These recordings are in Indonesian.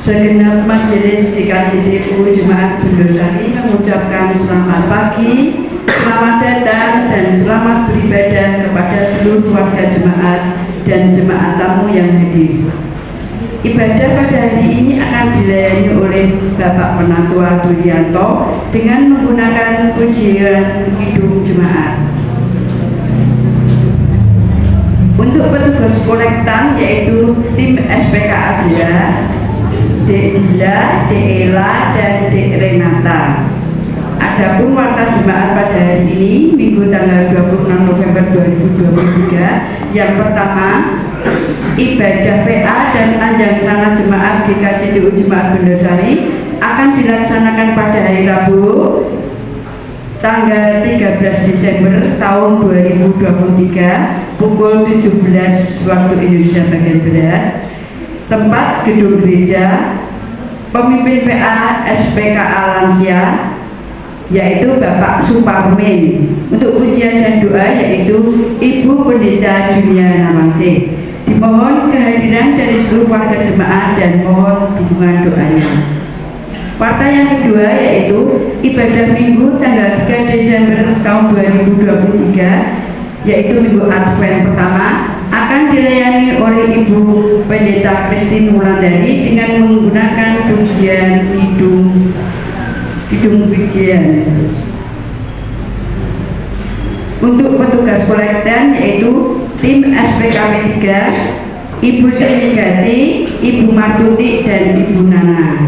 Segenap majelis DKJDU Jemaat Bendosari mengucapkan selamat pagi, selamat datang dan selamat beribadah kepada seluruh warga jemaat dan jemaat tamu yang hadir. Ibadah pada hari ini akan dilayani oleh Bapak Penatua Dulianto dengan menggunakan pujian Kidung Jemaat. Untuk petugas kolektan yaitu tim SPKA Dila, Dek Dila, Dek Ela, dan Dek Renata. Adapun warta jemaat pada hari ini, Minggu tanggal 26 November 2023, yang pertama, ibadah PA dan anjang sana jemaat GKJDU Jemaat Bendosari akan dilaksanakan pada hari Rabu, tanggal 13 Desember tahun 2023, pukul 17 waktu Indonesia bagian Barat. Tempat gedung gereja, pemimpin PA SPKA Lansia yaitu Bapak Suparmin. Untuk pujian dan doa yaitu Ibu Pendeta Julia Nawangsi. Dimohon kehadiran dari seluruh warga jemaat dan mohon dukungan doanya. Warta yang kedua yaitu ibadah Minggu tanggal 3 Desember tahun 2023 yaitu Minggu Advent pertama akan dilayani oleh Ibu Pendeta Christine Wulandari dengan menggunakan pujian Kidung pujian. Untuk petugas kolektan yaitu tim SPKW 3, Ibu Seringgati, Ibu Martuti, dan Ibu Nana.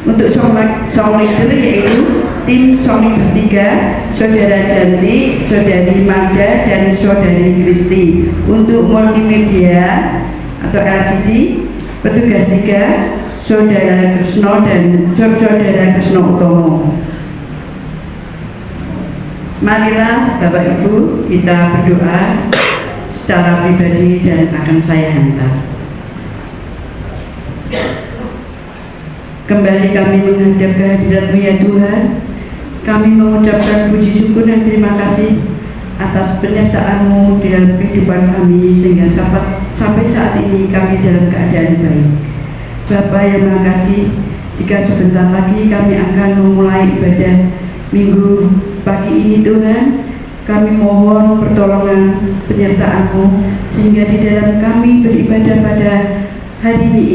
Untuk song leader yaitu tim song leader 3, Saudara Janti, Saudari Magda, dan Saudari Kristi. Untuk multimedia atau LCD, petugas 3, Saudara Krisno dan Saudara Krisno Utomo. Marilah Bapak Ibu kita berdoa secara pribadi dan akan saya hantar. Kembali kami menghadap kehadirat-Mu ya Tuhan. Kami mengucapkan puji syukur dan terima kasih atas penyertaan-Mu di dalam kehidupan kami sehingga sampai saat ini kami dalam keadaan baik. Bapa yang Maha Kasih, jika sebentar lagi kami akan memulai ibadah Minggu pagi ini Tuhan, kami mohon pertolongan penyertaan-Mu sehingga di dalam kami beribadah pada hari ini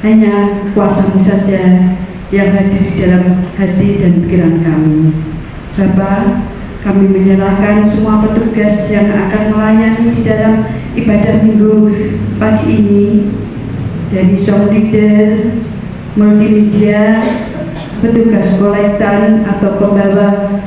hanya kuasa-Mu saja yang hadir di dalam hati dan pikiran kami. Bapa, kami menyerahkan semua petugas yang akan melayani di dalam ibadah Minggu pagi ini, dari song leader, multimedia, petugas kolektan atau pembawa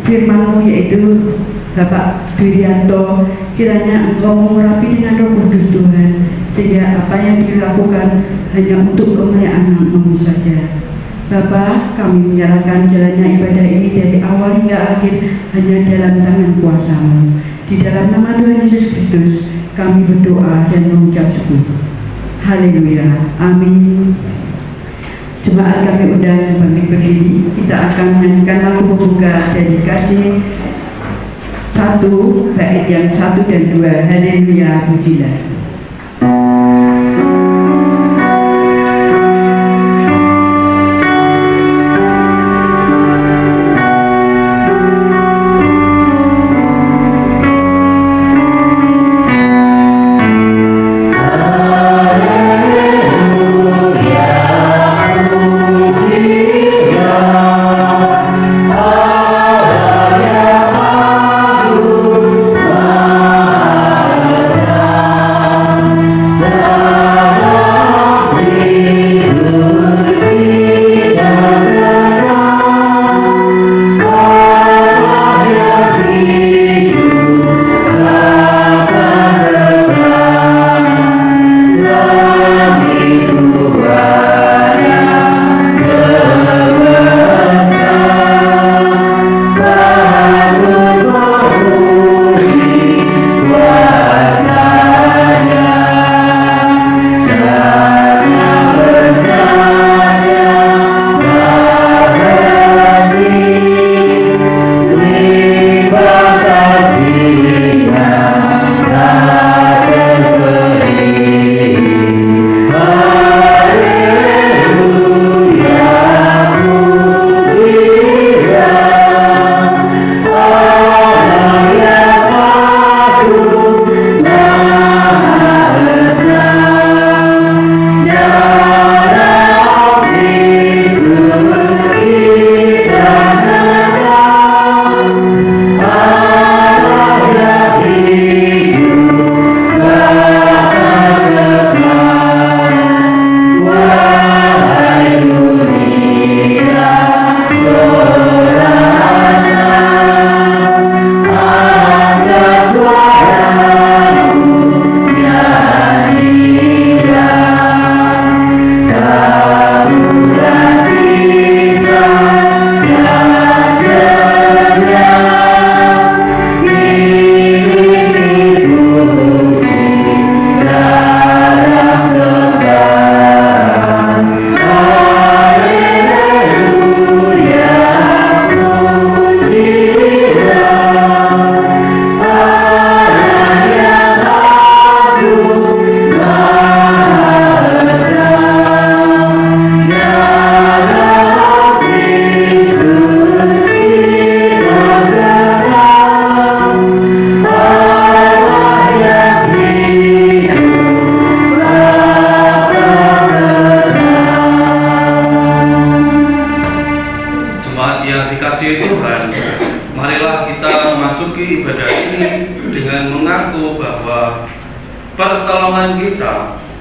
firman-Mu yaitu Bapak Dulianto. Kiranya Engkau mengurapi dengan Roh Kudus Tuhan, sehingga apa yang dilakukan hanya untuk kemuliaan Nama-Mu saja. Bapa, kami menyerahkan jalannya ibadah ini dari awal hingga akhir hanya dalam tangan kuasa-Mu. Di dalam nama Tuhan Yesus Kristus kami berdoa dan mengucap syukur. Haleluya, amin. Jemaat kami undang bangkit berdiri. Kita akan menyanyikan lagu pembuka dari KJ 1 bait yang 1 dan 2. Haleluya, pujilah.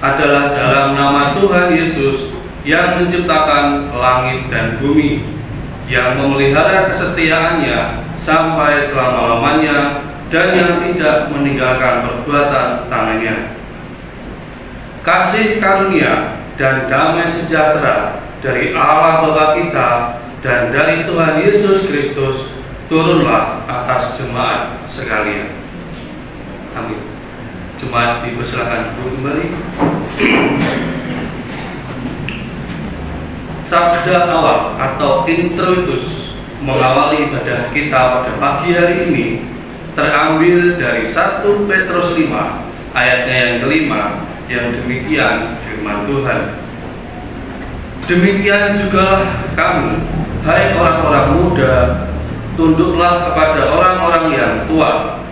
adalah dalam nama Tuhan Yesus yang menciptakan langit dan bumi, yang memelihara kesetiaannya sampai selama-lamanya, dan yang tidak meninggalkan perbuatan tangannya. Kasih karunia dan damai sejahtera dari Allah Bapa kita dan dari Tuhan Yesus Kristus turunlah atas jemaat sekalian. Amin. Jemaat dipersilakan duduk kembali. Sabda awal atau introitus mengawali ibadah kita pada pagi hari ini terambil dari 1 Petrus 5 ayatnya yang kelima, yang demikian firman Tuhan. Demikian juga kamu, hai orang-orang muda, tunduklah kepada orang-orang yang tua,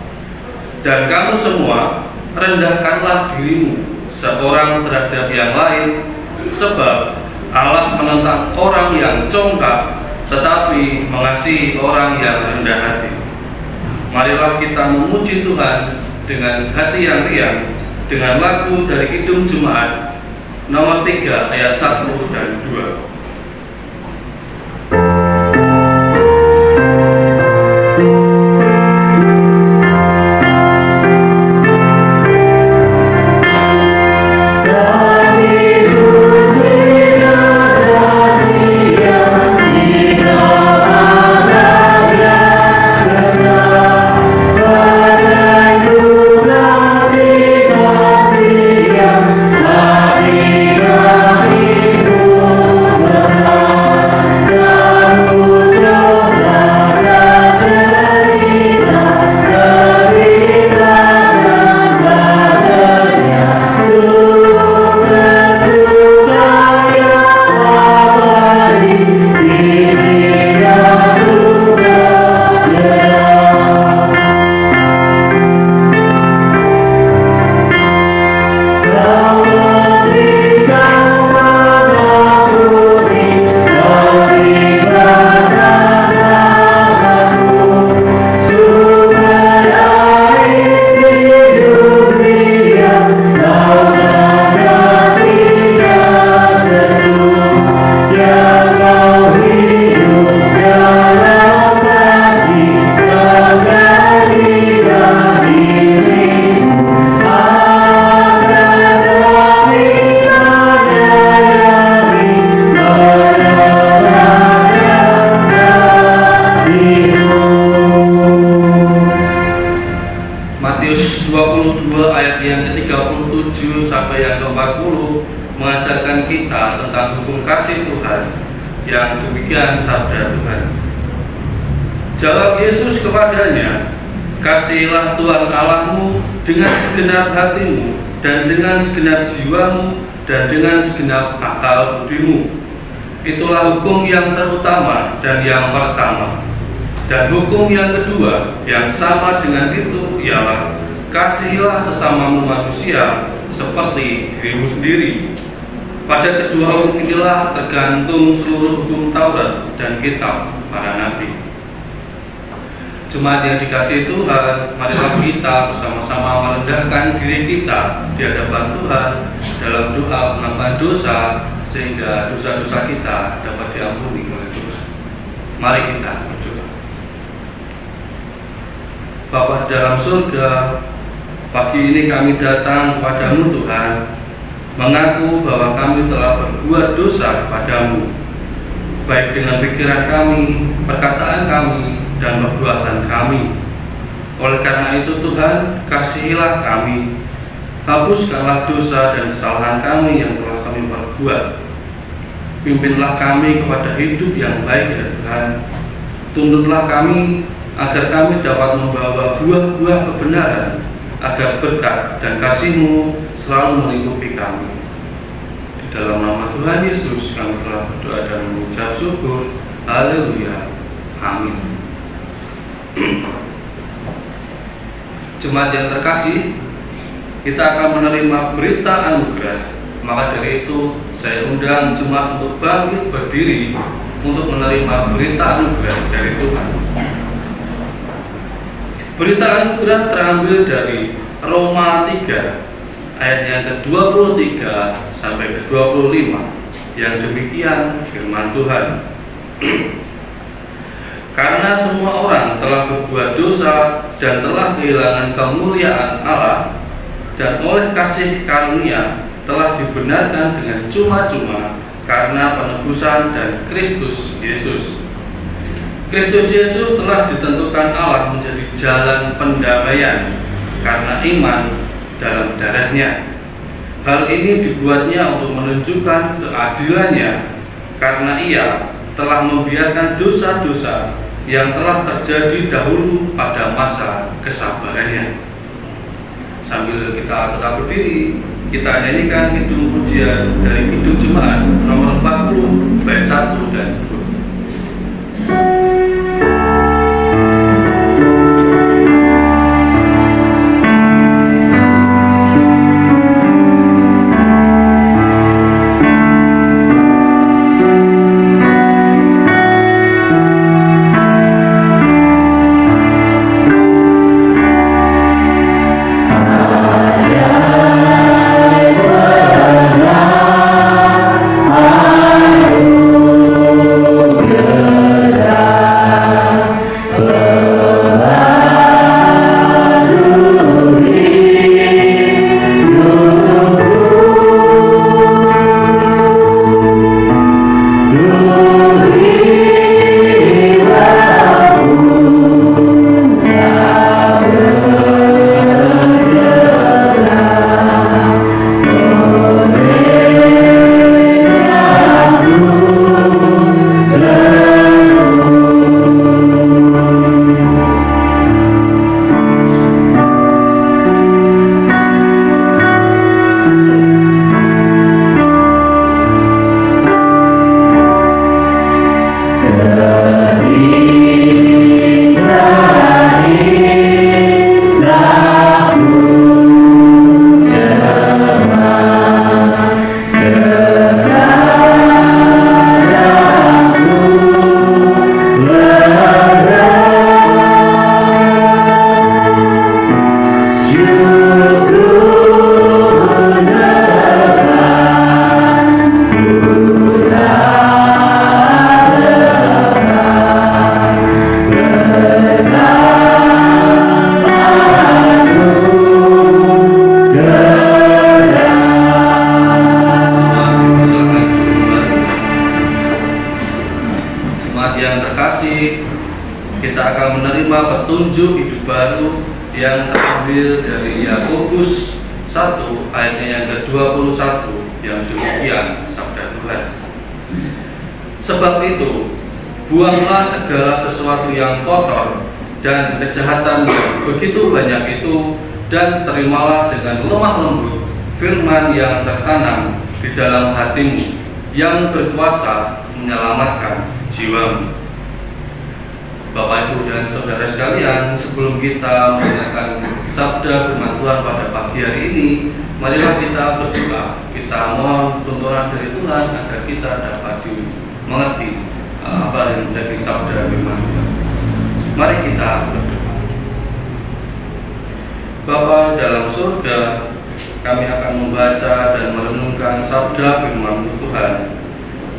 dan kamu semua rendahkanlah dirimu seorang terhadap yang lain, sebab Allah menentang orang yang congkak, tetapi mengasihi orang yang rendah hati. Marilah kita memuji Tuhan dengan hati yang riang dengan lagu dari Kidung Jemaat nomor 3 ayat 1 dan 2. Matius 22 ayat yang ke-37 sampai yang ke-40 mengajarkan kita tentang hukum kasih Tuhan, yang demikian sabda Tuhan. Jawab Yesus kepadanya, kasihilah Tuhan Allahmu dengan segenap hatimu, dan dengan segenap jiwamu, dan dengan segenap akal budimu. Itulah hukum yang terutama dan yang pertama. Dan hukum yang kedua yang sama dengan itu ialah kasihilah sesamamu manusia seperti dirimu sendiri. Pada kedua hukum inilah tergantung seluruh hukum Taurat dan kitab para nabi. Jemaat yang dikasihi Tuhan, marilah kita bersama-sama merendahkan diri kita di hadapan Tuhan dalam doa pengampunan dosa, sehingga dosa-dosa kita dapat diampuni oleh Tuhan. Mari kita berdoa. Bapa dalam surga, pagi ini kami datang kepadamu Tuhan, mengaku bahwa kami telah berbuat dosa kepadamu, baik dengan pikiran kami, perkataan kami, dan perbuatan kami. Oleh karena itu Tuhan, kasihilah kami, hapuskanlah dosa dan kesalahan kami yang telah kami perbuat. Pimpinlah kami kepada hidup yang baik ya Tuhan. Tuntutlah kami agar kami dapat membawa buah-buah kebenaran, agar berkat dan kasih-Mu selalu melingkupi kami. Di dalam nama Tuhan Yesus kami telah berdoa dan mengucap syukur. Haleluya. Amin. Jemaat yang terkasih, kita akan menerima berita anugerah. Maka dari itu saya undang jemaat untuk bangkit berdiri untuk menerima berita anugerah dari Tuhan. Berita anugerah terambil dari Roma 3 ayat yang ke-23 sampai ke-25, yang demikian firman Tuhan. Karena semua orang telah berbuat dosa dan telah kehilangan kemuliaan Allah, dan oleh kasih karunia telah dibenarkan dengan cuma-cuma karena penebusan dan Kristus Yesus. Kristus Yesus telah ditentukan Allah menjadi jalan pendamaian karena iman dalam darahnya. Hal ini dibuatnya untuk menunjukkan keadilannya, karena ia telah membiarkan dosa-dosa yang telah terjadi dahulu pada masa kesabarannya. Sambil kita tetap berdiri, kita nyanyikan kidung pujian dari Kidung Jemaat nomor 40 bait 1 dan 2. Petunjuk hidup baru yang terambil dari Yakobus 1 ayatnya yang ke-21, yang demikian sabda Tuhan. Sebab itu, buanglah segala sesuatu yang kotor dan kejahatan yang begitu banyak itu, dan terimalah dengan lemah lembut firman yang tertanam di dalam hatimu, yang berkuasa menyelamatkan jiwamu. Bapak, Ibu, dan saudara sekalian, sebelum kita mendengarkan sabda firman Tuhan pada pagi hari ini, marilah kita berdoa. Kita mohon tuntunan dari Tuhan agar kita dapat mengerti apa yang menjadi sabda firman Tuhan. Mari kita berdoa. Bapa dalam surga, kami akan membaca dan merenungkan sabda firman Tuhan.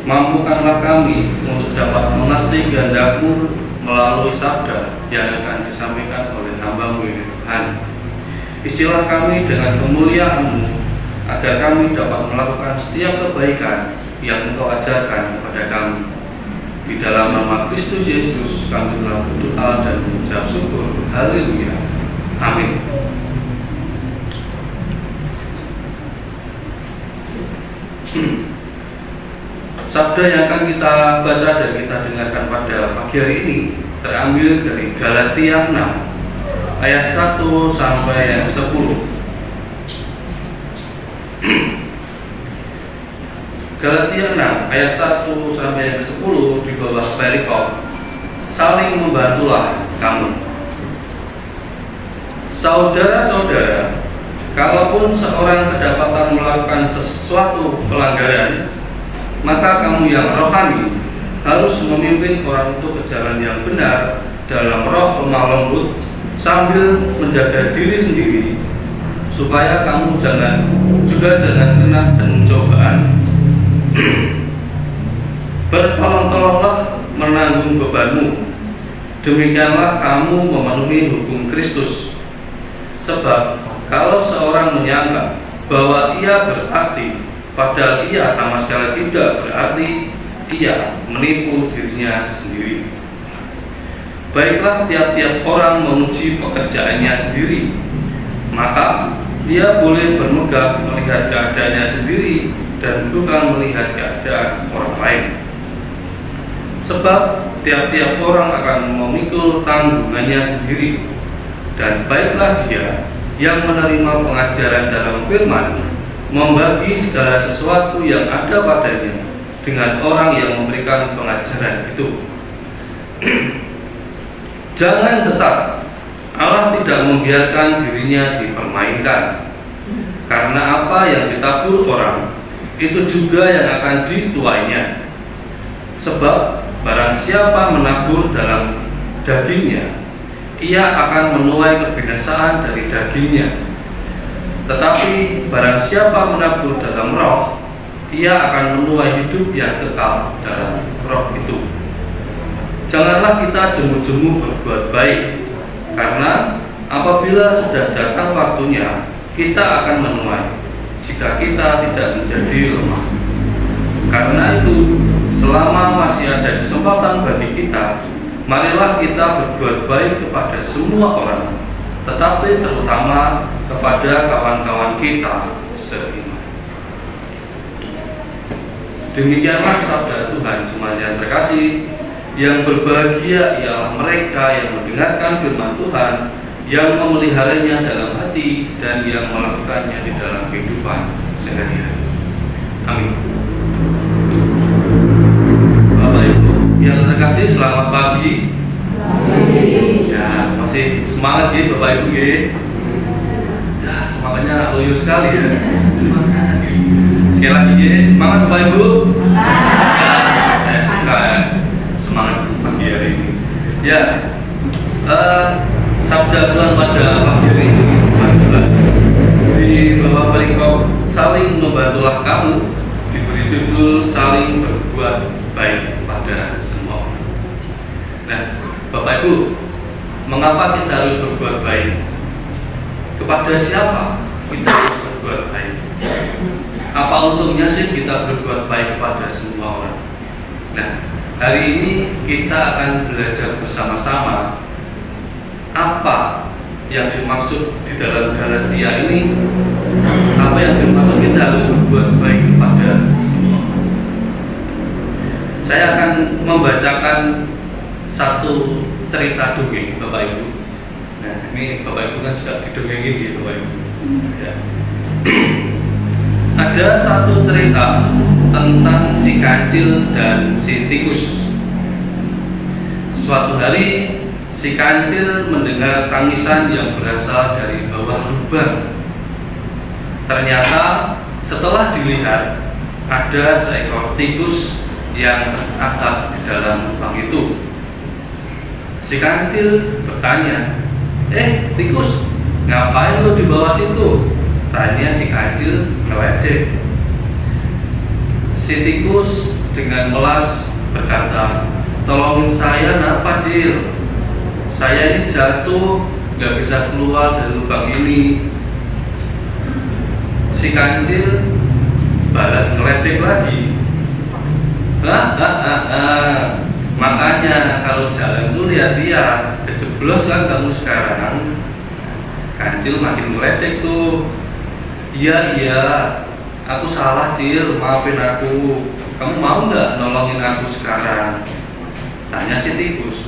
Mampukanlah kami untuk dapat mengerti kehendak-Mu melalui sabda yang akan disampaikan oleh hamba-Mu ini, Tuhan. Isilah kami dengan kemuliaan-Mu, agar kami dapat melakukan setiap kebaikan yang Engkau ajarkan kepada kami. Di dalam nama Kristus Yesus kami telah berdoa dan mengucap syukur. Haleluya. Amin. Sabda yang akan kita baca dan kita dengarkan pada pagi hari ini terambil dari Galatia 6 ayat 1 sampai yang 10. Galatia 6 ayat 1 sampai yang 10 di bawah perikop, saling membantulah kamu. Saudara-saudara, kalaupun seorang kedapatan melakukan sesuatu pelanggaran, maka kamu yang rohani harus memimpin orang untuk ke jalan yang benar dalam roh lemah lembut, sambil menjaga diri sendiri supaya kamu juga jangan kena pencobaan. Bertolong-tolonglah menanggung bebanmu, demikianlah kamu memenuhi hukum Kristus. Sebab kalau seorang menyangka bahwa ia berarti, padahal ia sama sekali tidak berarti, ia menipu dirinya sendiri. Baiklah, tiap-tiap orang memuji pekerjaannya sendiri, maka dia boleh bermegah melihat keadaannya sendiri dan bukan melihat keadaan orang lain. Sebab tiap-tiap orang akan memikul tanggungannya sendiri. Dan baiklah dia yang menerima pengajaran dalam firman, membagi segala sesuatu yang ada padanya dengan orang yang memberikan pengajaran itu. Jangan sesat, Allah tidak membiarkan dirinya dipermainkan. Karena apa yang ditabur orang, itu juga yang akan dituainya. Sebab barang siapa menabur dalam dagingnya, ia akan menuai kebinasaan dari dagingnya. Tetapi barang siapa menabur dalam roh, ia akan menuai hidup yang kekal dalam roh itu. Janganlah kita jemu-jemu berbuat baik, karena apabila sudah datang waktunya, kita akan menuai jika kita tidak menjadi lemah. Karena itu, selama masih ada kesempatan bagi kita, marilah kita berbuat baik kepada semua orang, tetapi terutama kepada kawan-kawan kita seiman. Demikianlah sabda Tuhan. Jemaat yang terkasih, yang berbahagia ialah mereka yang mendengarkan firman Tuhan, yang memeliharanya dalam hati, dan yang melakukannya di dalam kehidupan sehari-hari. Amin. Bapak Ibu yang terkasih, selamat pagi. Ya, masih semangat ya Bapak Ibu ya. Ya, semangatnya loyo sekali ya. Semangat. Sekali lagi ya, semangat Bapak Ibu. Ya, saya suka ya semangat pagi hari ini. Ya, sabda Tuhan pada pagi hari ini adalah di bawah perikop saling membantulah kamu, diberi judul saling berbuat baik pada semua orang. Nah, Bapak Ibu, mengapa kita harus berbuat baik? Kepada siapa kita harus berbuat baik? Apa untungnya sih kita berbuat baik kepada semua orang? Nah, hari ini kita akan belajar bersama-sama apa yang dimaksud di dalam Galatia ini, apa yang dimaksud kita harus berbuat baik kepada semua orang. Saya akan membacakan satu cerita dongeng Bapak Ibu. Nah, ini Bapak Ibu kan sudah didongengin gitu Bapak Ibu. Ya. Ada satu cerita tentang si kancil dan si tikus. Suatu hari si kancil mendengar tangisan yang berasal dari bawah lubang. Ternyata setelah dilihat, ada seekor tikus yang terangkat di dalam lubang itu. Si kancil bertanya, tikus, ngapain lo di bawah situ? Tanya si kancil ngeledek. Si tikus dengan melas berkata, tolongin saya napa Cil? Saya ini jatuh, gak bisa keluar dari lubang ini. Si kancil balas ngeledek lagi. Makanya kalau jalan tuh lihat-lihat, kejeblos kan kamu sekarang. Kancil makin ngeledek tuh. Iya, aku salah Cil, maafin aku. Kamu mau nggak nolongin aku sekarang? Tanya si tikus.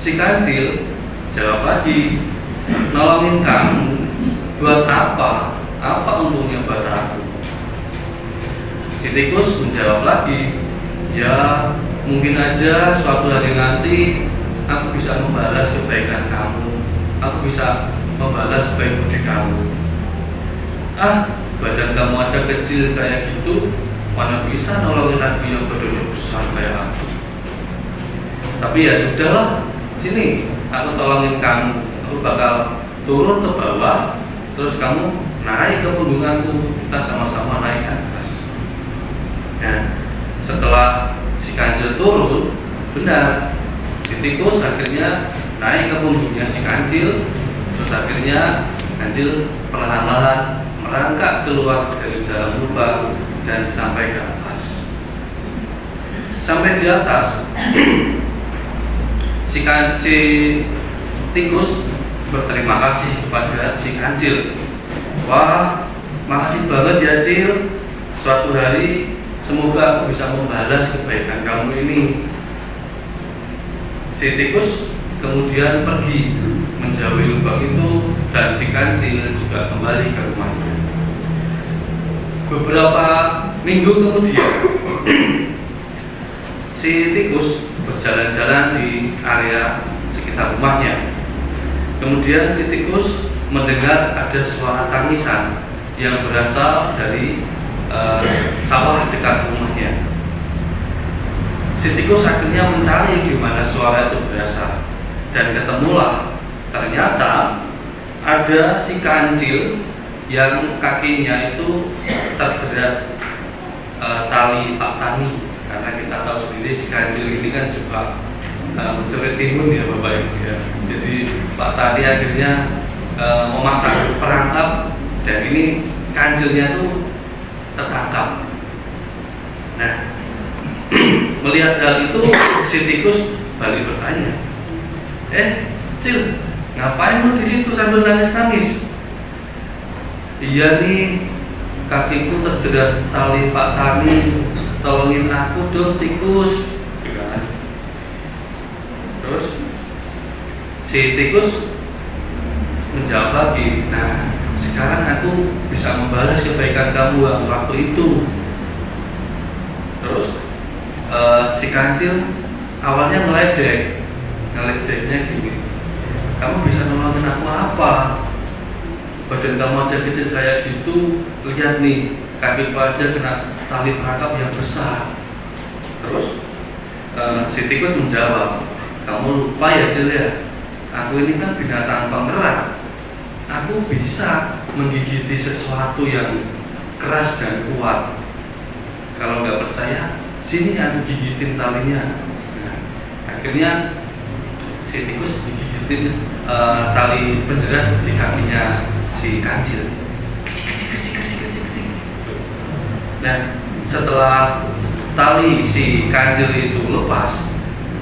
Si kancil jawab lagi, nolongin kamu buat apa? Apa untungnya buat aku? Si tikus menjawab lagi, ya mungkin aja suatu hari nanti aku bisa membalas kebaikan kamu. Aku bisa membalas baik budi kamu. Badan kamu aja kecil kayak gitu, mana bisa nolongin aku yang badannya besar kayak aku. Tapi ya sudahlah, sini aku tolongin kamu. Aku bakal turun ke bawah, terus kamu naik ke punggungku, kita sama-sama naik ke atas. Ya, setelah si kancil turun, benar, si tikus akhirnya naik ke punggungnya si kancil, terus akhirnya kancil perlahan-lahan merangkak keluar dari dalam lubang dan sampai ke atas. Sampai di atas, si tikus berterima kasih kepada si kancil. Wah, makasih banget ya Cil. Suatu hari semoga aku bisa membalas kebaikan kamu ini. Si tikus kemudian pergi menjauhi lubang itu dan si kancil juga kembali ke rumahnya. Beberapa minggu kemudian, si tikus berjalan-jalan di area sekitar rumahnya. Kemudian si tikus mendengar ada suara tangisan yang berasal dari sawah dekat rumahnya. Si tikus akhirnya mencari di mana suara itu berasal dan ketemulah ternyata ada si kancil yang kakinya itu terjerat tali Pak Tani, karena kita tahu sendiri si kancil ini kan juga mencuri timun ya Bapak Ibu ya. Jadi Pak Tani akhirnya memasang perangkap dan ini kancilnya tuh tertangkap. Nah, melihat hal itu si tikus balik bertanya, Cil, ngapain lu di situ sambil nangis-nangis? Iya nih, kakiku terjerat tali Pak Tani, tolongin aku dong tikus. Terus si tikus menjawab lagi, nah sekarang aku bisa membalas kebaikan kamu waktu itu. Terus si kancil awalnya ngeledeknya gini, kamu bisa nolongin aku apa? Badan kamu aja kecil kayak gitu, lihat nih kakiku aja kena tali perangkap yang besar. Terus si tikus menjawab, kamu lupa ya Cil ya, aku ini kan binatang penggerak, aku bisa menggigiti sesuatu yang keras dan kuat. Kalau nggak percaya, sini aku gigitin talinya. Nah, akhirnya si tikus digigitin tali penjerat di kakinya si kancil. Nah, setelah tali si kancil itu lepas,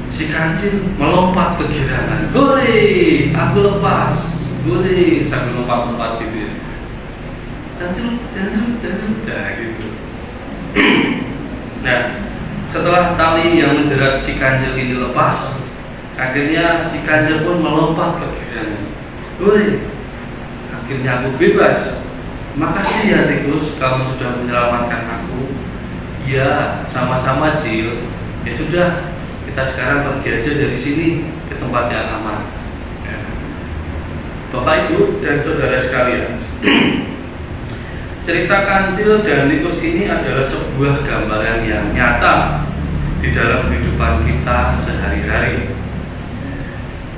si kancil melompat kegirangan. Gore, aku lepas. Gore, sambil lompat-lompat gitu ya. Kancil, gitu. Nah, setelah tali yang menjerat si kancil ini lepas, akhirnya si kancil pun melompat kegirangan. Gore, akhirnya aku bebas. Makasih ya tikus, kamu sudah menyelamatkan aku. Ya, sama-sama Cil. Ya sudah, kita sekarang pergi aja dari sini ke tempat yang aman. Ya. Bapak Ibu dan saudara sekalian, cerita kancil dan tikus ini adalah sebuah gambaran yang nyata di dalam kehidupan kita sehari-hari.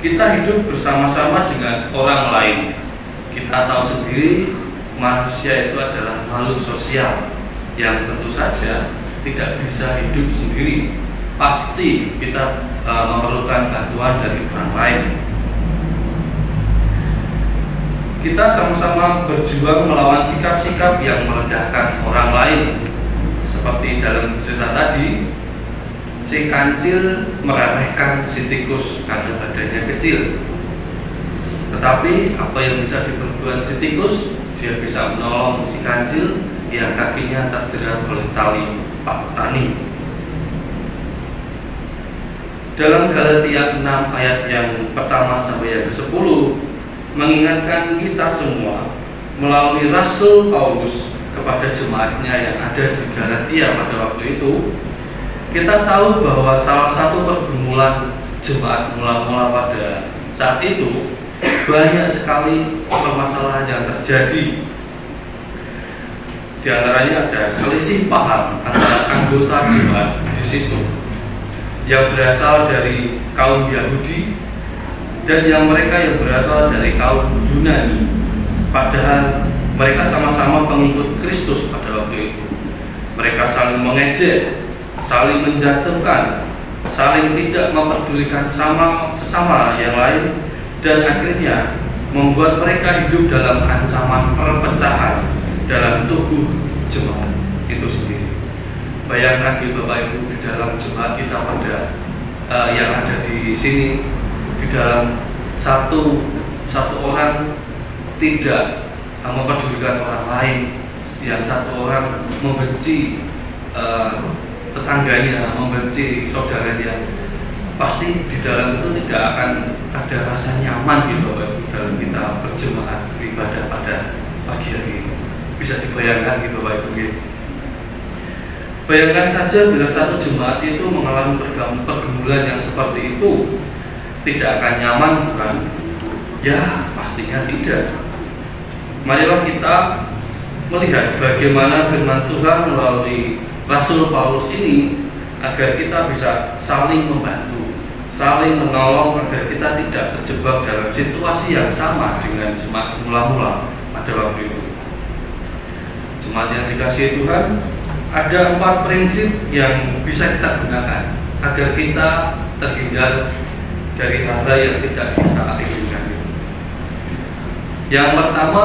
Kita hidup bersama-sama dengan orang lain. Kita tahu sendiri manusia itu adalah makhluk sosial yang tentu saja tidak bisa hidup sendiri. Pasti kita memerlukan bantuan dari orang lain. Kita sama-sama berjuang melawan sikap-sikap yang merendahkan orang lain. Seperti dalam cerita tadi, si kancil meremehkan si tikus karena badannya kecil. Tetapi apa yang bisa diperbuat si tikus? Dia bisa menolong si kancil yang kakinya terjerat oleh tali Pak Tani. Dalam Galatia 6 ayat yang pertama sampai yang ke-10 mengingatkan kita semua melalui Rasul Paulus kepada jemaatnya yang ada di Galatia pada waktu itu. Kita tahu bahwa salah satu pergumulan jemaat mula-mula pada saat itu banyak sekali permasalahan yang terjadi. Di antaranya ada selisih paham antara anggota jemaat di situ yang berasal dari kaum Yahudi dan yang mereka yang berasal dari kaum Yunani, padahal mereka sama-sama pengikut Kristus pada waktu itu. Mereka saling mengejek, saling menjatuhkan, saling tidak memperdulikan sesama yang lain, dan akhirnya membuat mereka hidup dalam ancaman perpecahan dalam tubuh jemaat itu sendiri. Bayangkan di Bapak Ibu, di dalam jemaat kita pada yang ada di sini, di dalam satu orang tidak mempedulikan orang lain, yang satu orang membenci tetangganya, membenci saudaranya, pasti di dalam itu tidak akan ada rasa nyaman gitu Bapak Ibu dalam kita berjemaat beribadah pada pagi hari ini. Bisa dibayangkan gitu Bapak Ibu. Bayangkan saja bila satu jemaat itu mengalami pergumulan yang seperti itu, tidak akan nyaman bukan? Ya pastinya tidak. Marilah kita melihat bagaimana firman Tuhan melalui Rasul Paulus ini, agar kita bisa saling membantu, saling menolong, agar kita tidak terjebak dalam situasi yang sama dengan jemaat mula-mula pada waktu itu. Jemaat yang dikasihi Tuhan, ada 4 prinsip yang bisa kita gunakan agar kita terhindar dari hal-hal yang tidak kita inginkan. Yang pertama,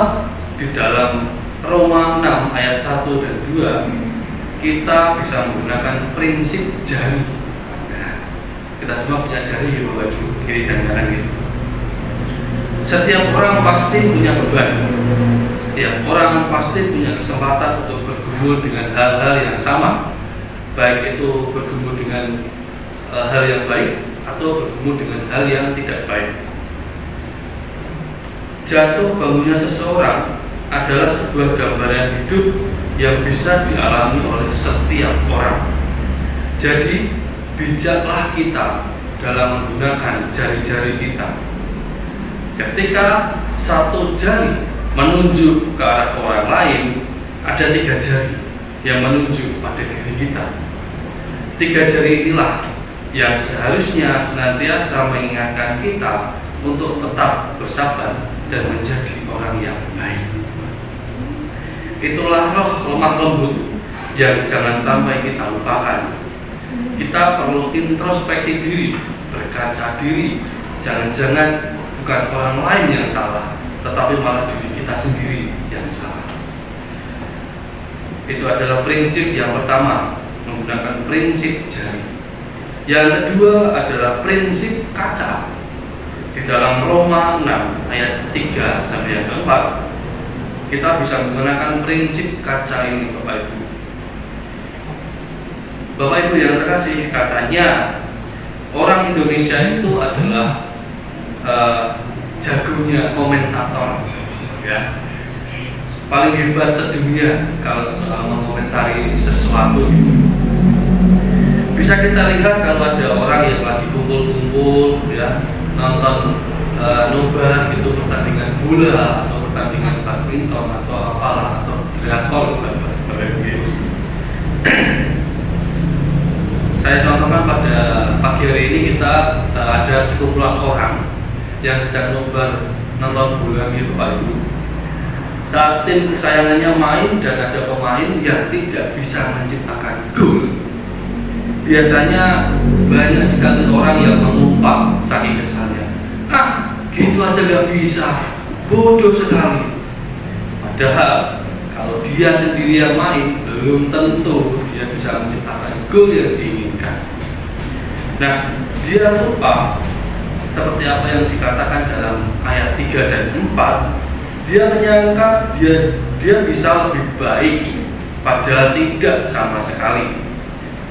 di dalam Roma 6 ayat 1 dan 2, kita bisa menggunakan prinsip jari. Nah, kita semua punya jari ya Bapak Ibu, kiri dan kanan gitu. Setiap orang pasti punya beban. Setiap orang pasti punya kesempatan untuk bergumul dengan hal-hal yang sama, baik itu bergumul dengan hal yang baik atau bergumul dengan hal yang tidak baik. Jatuh bangunnya seseorang adalah sebuah gambaran hidup yang bisa dialami oleh setiap orang. Jadi bijaklah kita dalam menggunakan jari-jari kita. Ketika satu jari menunjuk ke arah orang lain, ada 3 jari yang menunjuk pada diri kita. 3 jari inilah yang seharusnya senantiasa mengingatkan kita untuk tetap bersabar dan menjadi orang yang baik. Itulah roh lemah lembut yang jangan sampai kita lupakan. Kita perlu introspeksi diri, berkaca diri. Jangan-jangan bukan orang lain yang salah, tetapi malah diri kita sendiri yang salah. Itu adalah prinsip yang pertama, menggunakan prinsip jari. Yang kedua adalah prinsip kaca. Di dalam Roma 6 ayat 3 sampai yang keempat, kita bisa menggunakan prinsip kaca ini Bapak Ibu. Bapak Ibu yang terkasih, katanya orang Indonesia itu adalah jagonya komentator, ya, paling hebat sedunia kalau soal mengomentari sesuatu. Bisa kita lihat kalau ada orang yang lagi kumpul-kumpul, ya, nonton nobar gitu, pertandingan bola atau pertandingan badminton atau apalah, atau drakor gitu. Saya contohkan pada pagi hari ini kita ada sekumpulan orang yang sedang nobar nonton bola gitu Pak Ibu. Saat tim kesayangannya main dan ada pemain yang tidak bisa menciptakan gol, biasanya banyak sekali orang yang mengumpat saking kesalnya. Gitu aja gak bisa, bodoh sekali. Padahal kalau dia sendiri yang main, belum tentu dia bisa menciptakan gol yang diinginkan. Nah, dia lupa seperti apa yang dikatakan dalam ayat 3 dan 4. Dia menyangka dia bisa lebih baik, padahal tidak sama sekali.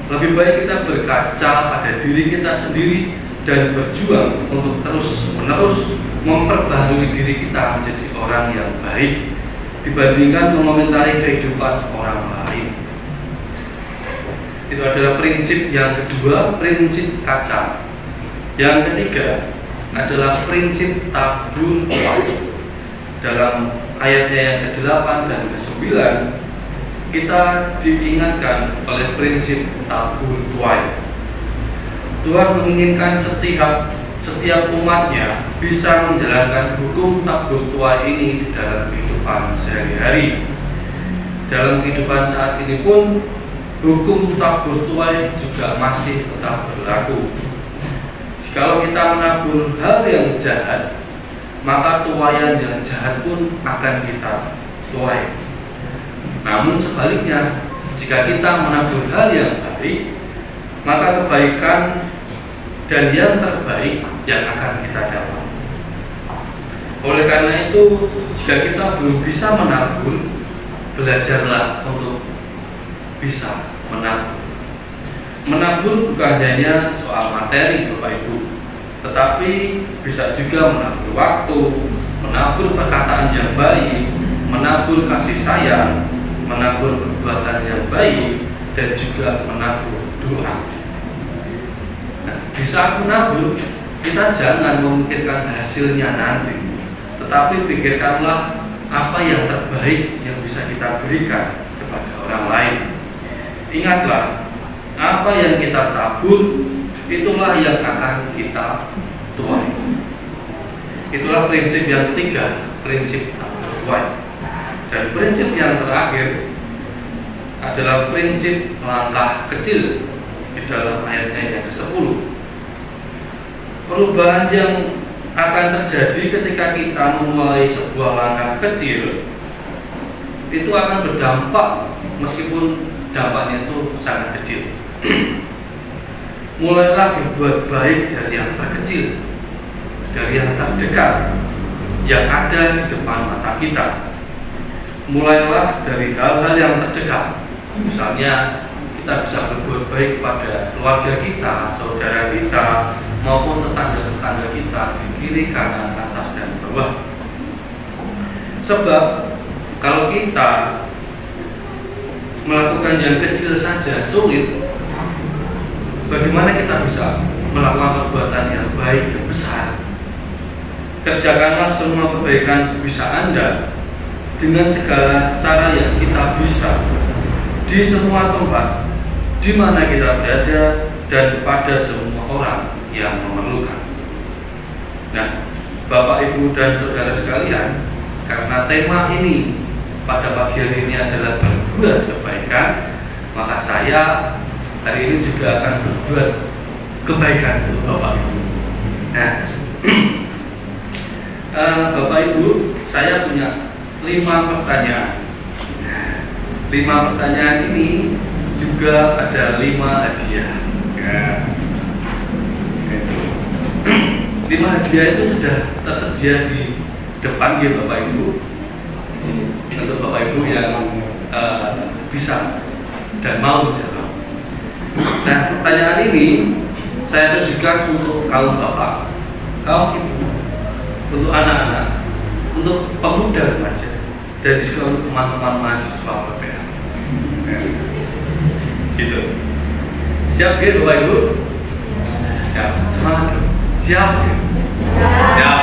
Lebih baik kita berkaca pada diri kita sendiri dan berjuang untuk terus-menerus memperbaharui diri kita menjadi orang yang baik, dibandingkan mengomentari kehidupan orang lain. Itu adalah prinsip yang kedua, prinsip kaca. Yang ketiga adalah prinsip tabur tuai. Dalam ayatnya yang ke-8 dan ke-9, kita diingatkan oleh prinsip tabur tuai. Tuhan menginginkan setiap setiap umatnya bisa menjalankan hukum tabur tuai ini di dalam kehidupan sehari-hari. Dalam kehidupan saat ini pun hukum tabur tuai juga masih tetap berlaku. Jikalau kita menabur hal yang jahat, maka tuaian yang jahat pun akan kita tuai. Namun sebaliknya, jika kita menabur hal yang baik, maka kebaikan dan yang terbaik yang akan kita dapat. Oleh karena itu, jika kita belum bisa menabur, belajarlah untuk bisa menabur. Menabur bukan hanya soal materi, Bapak Ibu, tetapi bisa juga menabur waktu, menabur perkataan yang baik, menabur kasih sayang, menabur perbuatan yang baik, dan juga menabur doa. Nah, di saat menabur, kita jangan memikirkan hasilnya nanti, tetapi pikirkanlah apa yang terbaik yang bisa kita berikan kepada orang lain. Ingatlah, apa yang kita tabur, itulah yang akan kita tuai. Itulah prinsip yang ketiga, prinsip tabur tuai. Dan prinsip yang terakhir adalah prinsip langkah kecil di dalam ayat-ayat yang ke-10. Perubahan yang akan terjadi ketika kita memulai sebuah langkah kecil itu akan berdampak, meskipun dampaknya itu sangat kecil. Mulailah berbuat baik dari yang terkecil, dari yang terdekat, yang ada di depan mata kita. Mulailah dari hal-hal yang terdekat. Misalnya, kita bisa berbuat baik kepada keluarga kita, saudara kita, maupun tetangga-tetangga kita di kiri, kanan, atas, dan bawah. Sebab kalau kita melakukan yang kecil saja sulit, bagaimana kita bisa melakukan perbuatan yang baik dan besar? Kerjakanlah semua kebaikan sebisa Anda dengan segala cara yang kita bisa, di semua tempat di mana kita berada, dan kepada semua orang yang memerlukan. Nah, Bapak, Ibu, dan saudara sekalian, karena tema ini pada pagi hari ini adalah berbuat kebaikan, maka saya hari ini juga akan berbuat kebaikan untuk Bapak Ibu. Nah, Bapak Ibu, saya punya 5 pertanyaan. 5 pertanyaan ini juga ada 5 hadiah. Ya. 5 hadiah itu sudah tersedia di depan ya Bapak Ibu. Untuk Bapak Ibu yang bisa dan mau menjawab. Nah, pertanyaan ini saya tujukan untuk kaum bapak, kaum ibu, untuk anak-anak, untuk pemuda remaja, dan juga untuk teman-teman mahasiswa PPH. Gitu. Siap ya Bapak Ibu? Siap. Semangat dong. Siap ya? Siap.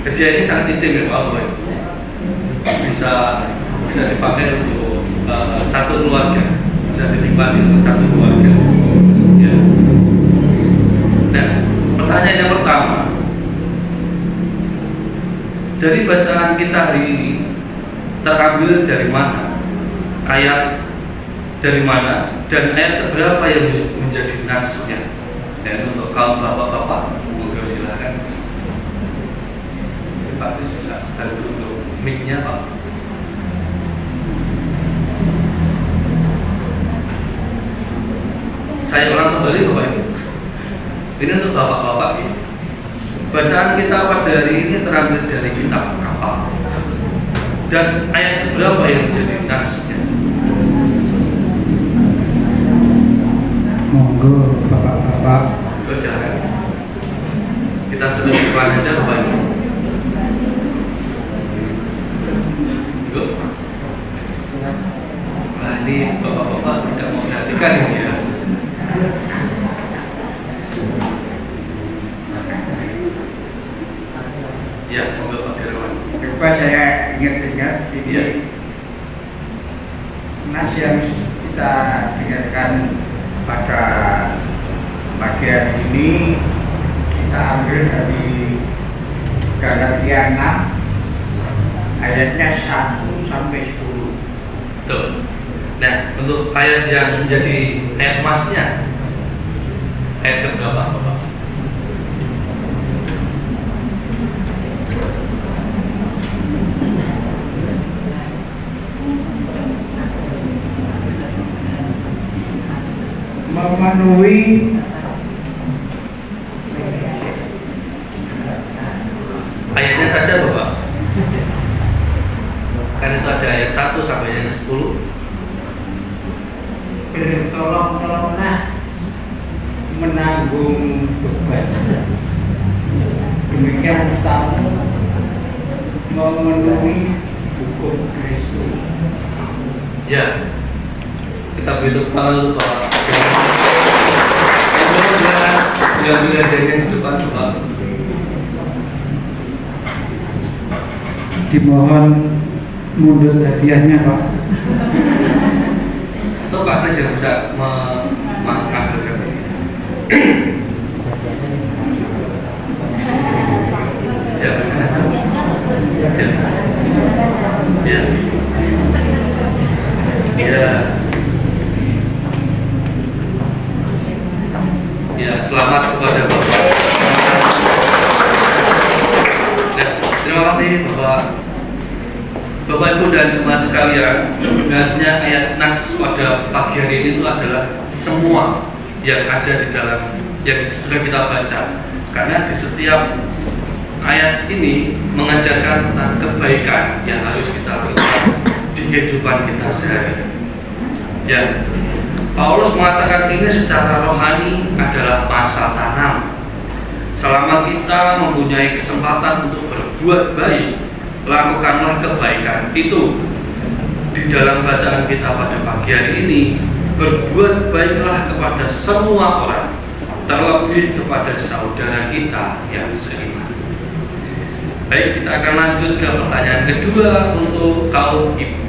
Hadiah ini sangat istimewa Bapak Ibu. Bisa dipakai untuk satu keluarga, bisa dinikmati untuk satu keluarga. Ya. Nah, pertanyaan yang pertama, dari bacaan kita hari ini terambil dari mana? Ayat dari mana? Dan ayat berapa yang menjadi nasnya? Dan untuk kaum bapak-bapak, monggo silakan. Pak bisa bantu untuk mic-nya Pak. Saya ulang kembali Bapak Ibu. Ini untuk bapak-bapak ini. Bacaan kita pada hari ini terambil dari kitab apa? Dan ayat berapa yang menjadi nasnya? Monggo bapak-bapak. Silakan. Kita sudah depan aja Bapak Ibu. Yuk. Nah, ini bapak-bapak tidak mau perhatikan ini ya. Ya, monggo Pak Dirwan. Coba saya ingat-ingat ini Ya. nas yang kita dengarkan pada bagian ini kita ambil dari Galatia 6 ayatnya 1 sampai 10. Tuh. Nah, untuk ayat yang menjadi ayat emasnya, ayat keberapa, Bapak? Memenuhi Ayatnya saja, Bapak. Kan itu ada ayat 1 sampai ayat 10. tolonglah menanggung beban. Demikian kamu memenuhi hukum Kristus. Ya, kita beri tepuk tangan dulu, Pak. Yang bila jadinya di depan, Pak. Dimohon mundur hadiahnya, Pak. Itu Pak Kris yang bisa mengakhirkan. Jangan aja. Jangan. Ya. Ya. Ya, selamat kepada Bapak. Ya, terima kasih Bapak. Bapak Ibu dan jemaat sekalian, sebenarnya ayat nas pada pagi hari ini itu adalah semua yang ada di dalam yang sudah kita baca. Karena di setiap ayat ini mengajarkan tentang kebaikan yang harus kita lakukan di kehidupan kita sehari-hari. Ya, Paulus mengatakan ini secara rohani adalah masa tanam. Selama kita mempunyai kesempatan untuk berbuat baik, lakukanlah kebaikan itu. Di dalam bacaan kita pada pagi hari ini, berbuat baiklah kepada semua orang, terlebih kepada saudara kita yang seiman. Baik, kita akan lanjut ke pertanyaan kedua untuk kaum ibu.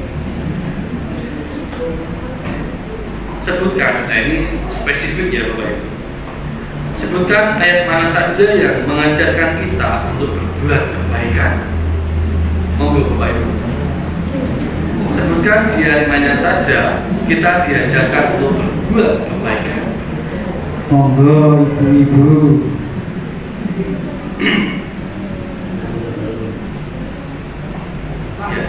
Sebutkan, nah ini spesifik ya Bapak Ibu. Sebutkan ayat mana saja yang mengajarkan kita untuk berbuat kebaikan. Monggo Bapak Ibu. Sebutkan di ayat mana saja kita diajarkan untuk berbuat kebaikan. Monggo ibu-ibu. Ya.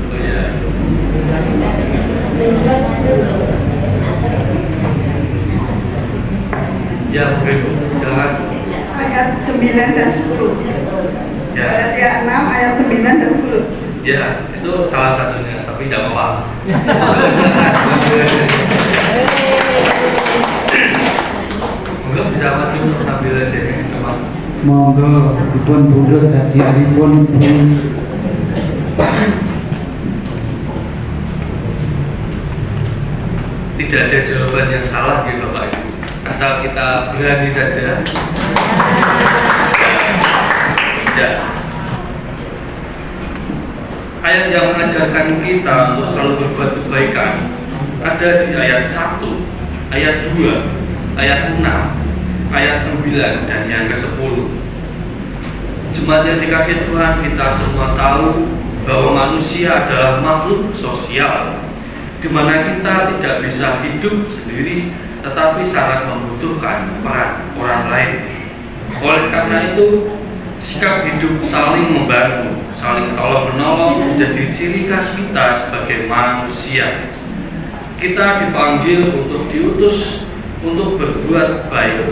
Oh ya. Ya, Bapak Ibu, silakan. Ayat 9 dan 10. Ya. Galatia 6 ayat 9 dan 10. Ya, itu salah satunya, tapi tidak apa-apa. Mungkin bisa maju untuk penampilan ini, memang. Monggo dipun mundur hadiahipun Bu. Tidak ada jawaban yang salah gitu Bapak Ibu. Asal kita berani saja. Ya. Ayat yang mengajarkan kita untuk selalu berbuat kebaikan ada di ayat 1, ayat 2, ayat 6, ayat 9 dan yang ke-10. Jemaat yang dikasihi Tuhan, kita semua tahu bahwa manusia adalah makhluk sosial, di mana kita tidak bisa hidup sendiri, tetapi sangat membutuhkan peran orang lain. Oleh karena itu, sikap hidup saling membantu, saling tolong-menolong menjadi ciri khas kita sebagai manusia. Kita dipanggil untuk diutus untuk berbuat baik,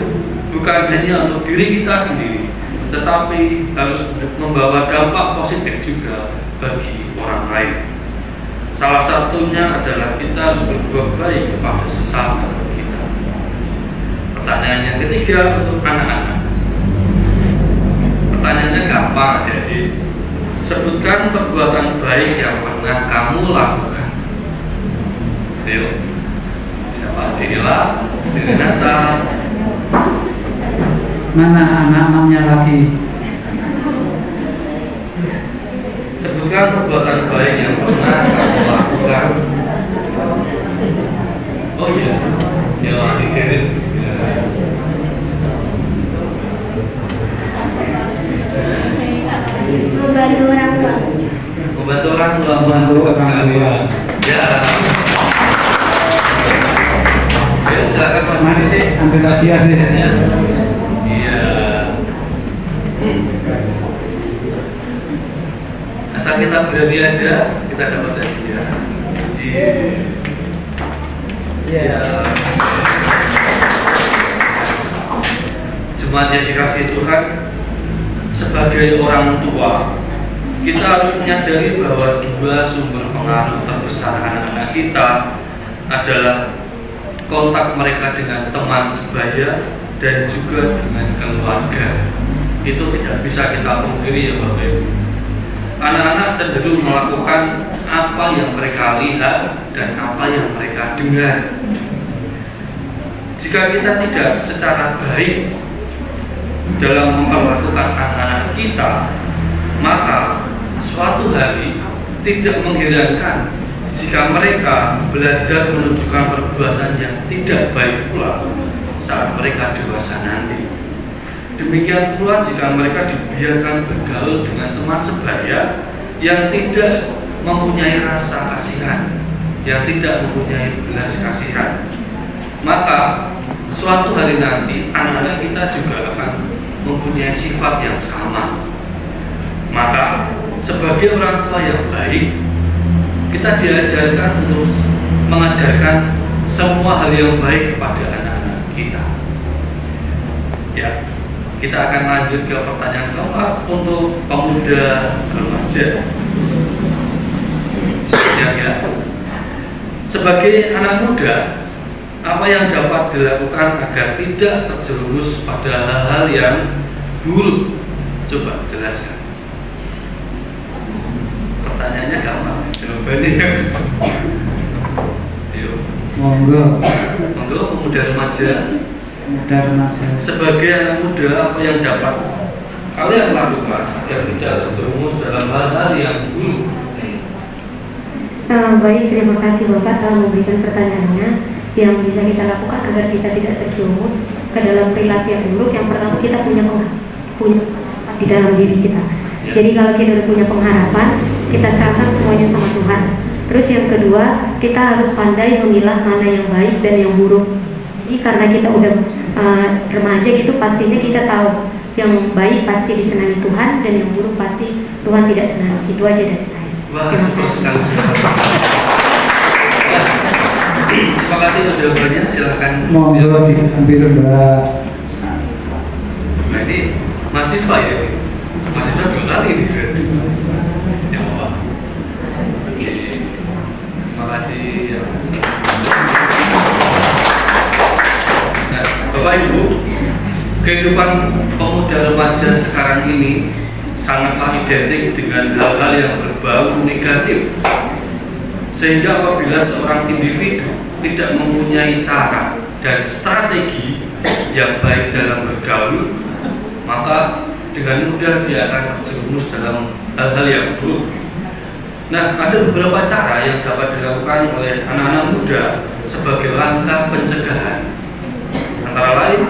bukan hanya untuk diri kita sendiri, tetapi harus membawa dampak positif juga bagi orang lain. Salah satunya adalah kita harus berbuat baik kepada sesama kita. Pertanyaan yang ketiga untuk anak-anak. Pertanyaannya gampang, jadi sebutkan perbuatan baik yang pernah kamu lakukan. Yuk, siapa? Dila, Dinata. Mana anak-anaknya lagi? Sebutkan perbuatan baik yang pernah kamu lakukan. Oh iya, ya, membantu orang tua. Membantu orang tua. Ya. Ya, silakan Mas. Mari Cik, ambil hadiah nih. Iya. Asal kita berani aja, kita dapat hadiah. Iya. Jemaat yang dikasihi Tuhan, sebagai orang tua, kita harus menyadari bahwa dua sumber pengaruh terbesar anak-anak kita adalah kontak mereka dengan teman sebaya dan juga dengan keluarga. Itu tidak bisa kita pungkiri ya Bapak Ibu. Anak-anak cenderung melakukan apa yang mereka lihat dan apa yang mereka dengar. Jika kita tidak secara baik dalam memperlakukan anak-anak kita, maka suatu hari tidak mengherankan jika mereka belajar menunjukkan perbuatan yang tidak baik pula saat mereka dewasa nanti. Demikian pula jika mereka dibiarkan bergaul dengan teman sebaya yang tidak mempunyai rasa kasihan, yang tidak mempunyai belas kasihan, maka suatu hari nanti anak-anak kita juga akan mempunyai sifat yang sama. Maka sebagai orang tua yang baik, kita diajarkan untuk mengajarkan semua hal yang baik kepada anak-anak kita. Ya, kita akan lanjut ke pertanyaan keempat untuk pemuda remaja. Ya. Sebagai anak muda, apa yang dapat dilakukan agar tidak terjerumus pada hal-hal yang buruk? Coba jelaskan. Pertanyaannya gampang, jawabannya yuk. Monggo. Monggo pemuda remaja. Muda remaja. Sebagai anak muda, apa yang dapat kalian lakukan agar tidak terjerumus dalam hal-hal yang buruk? Baik, terima kasih Bapak telah memberikan pertanyaannya. Yang bisa kita lakukan agar kita tidak terjerumus ke dalam perilaku yang buruk, yang pertama kita punya di dalam diri kita. Ya. Jadi kalau kita udah punya pengharapan, kita serahkan semuanya sama Tuhan. Terus yang kedua, kita harus pandai memilah mana yang baik dan yang buruk. Jadi karena kita udah remaja gitu, pastinya kita tahu yang baik pasti disenangi Tuhan dan yang buruk pasti Tuhan tidak senangi. Itu aja dari saya. Wah, Terima super kasih. sekali. Terima kasih untuk jawabannya. Silakan. Monggo diambil Mbak. Nah, ini mahasiswa ya. Mahasiswa 2 kali nih. Ya Allah. Oke. Terima kasih ya Mas. Nah, Bapak Ibu, kehidupan pemuda remaja sekarang ini sangatlah identik dengan hal-hal yang berbau negatif, sehingga apabila seorang individu tidak mempunyai cara dan strategi yang baik dalam bergaul, maka dengan mudah dia akan terjerumus dalam hal-hal yang buruk. Nah, ada beberapa cara yang dapat dilakukan oleh anak-anak muda sebagai langkah pencegahan. Antara lain,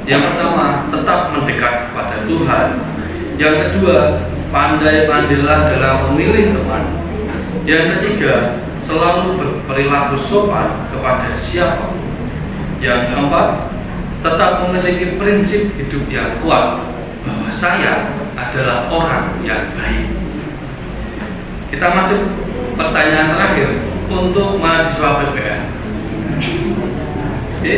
yang pertama, tetap mendekat kepada Tuhan. Yang kedua, pandai-pandailah dalam memilih teman. Yang ketiga, selalu berperilaku sopan kepada siapapun. Yang keempat, tetap memiliki prinsip hidup yang kuat bahwa saya adalah orang yang baik. Kita masuk pertanyaan terakhir untuk mahasiswa PPN. Oke.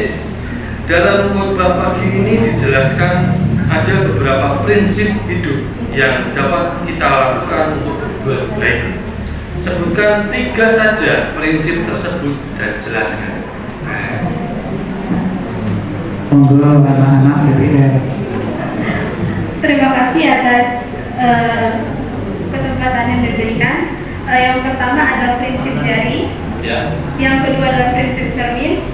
Dalam khotbah pagi ini dijelaskan ada beberapa prinsip hidup yang dapat kita lakukan untuk berbuat baik. Sebutkan 3 saja prinsip tersebut dan jelaskan. Monggo anak-anak DPR. Terima kasih atas kesempatan yang diberikan. Yang pertama adalah prinsip jari, Ya. yang kedua adalah prinsip cermin,